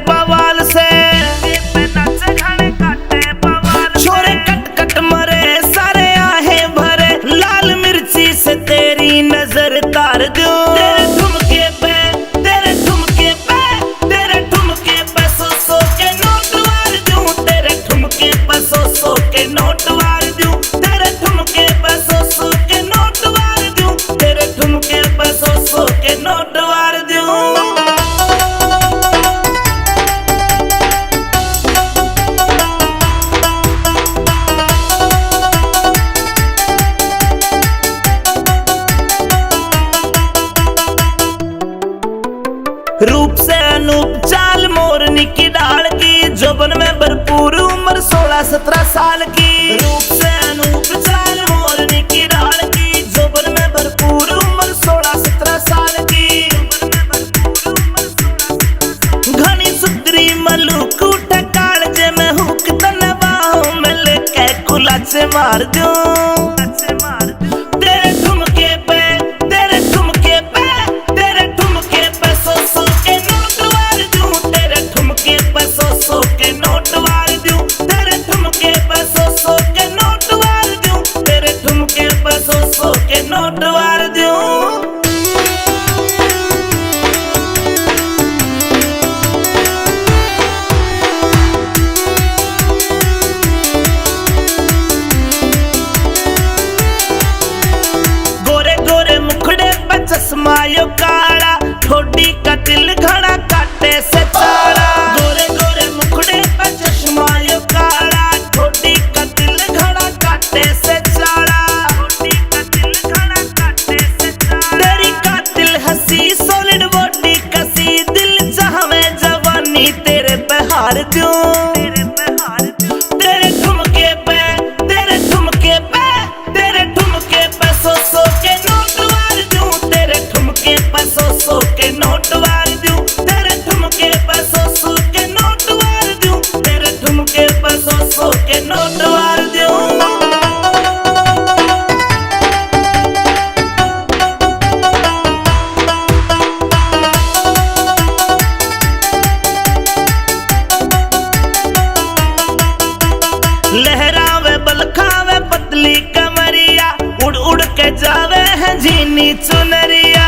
बवाल से, छोरे कट कट मरे सारे आहे भरे, लाल मिर्ची से तेरी नजर तार दूं। तेरे ठुमके पे, तेरे ठुमके पे, तेरे ठुमके पे सौ सौ के नोट वार दूं। तेरे ठुमके पे सौ सौ के नोट वार दूं। तेरे ठुमके पे सौ सौ के नोट वार दूं। तेरे ठुमके पे सौ सौ के नोट वार दूं। रूप से अनूप चाल मोरनी की डाल की, जोबन में भरपूर उम्र 16-17 साल की। रूप से अनूप चाल मोरनी की डाल की, जोबन में भरपूर उम्र 16-17 साल की। घनी सुधरी मलूक उठे कालजे में हुक, तने बाहों में लेके कुलाचे मार दूं। तेरे ठुमके पे, तेरे ठुमके पे, तेरे ठुमके पे सौ सौ के नोट वार दूं। तेरे ठुमके पे सौ सौ के नोट वार दूं। तेरे ठुमके पे सौ सौ के नोट वार दूं। तेरे ठुमके पे सौ सौ के नोट वार दूं। चश्मा यो काला, ठोडी का दिल घड़ा काटे से चाला। गोरे गोरे मुखड़े पे चश्मा यो काला, ठोडी का दिल घड़ा काटे से चाला। ठोडी का दिल घड़ा काटे से चाला। तेरी कातिल हंसी सॉलिड बॉडी कसी, दिल चाहवे जवानी तेरे पे हार दूं। तेरे ठुमके पे, तेरे ठुमके पे, तेरे ठुमके पे सौ सौ के नोट वार दूं। तेरे ठुमके पे सौ सौ के नोट वार दूं। तेरे ठुमके पे सौ सौ के नोट वार दूं। तेरे ठुमके पे सौ सौ के नोट वार दूं। लहरावे बलखावे पतली कमरिया, उड़ उड़ के जावे है झीनी चुनरिया।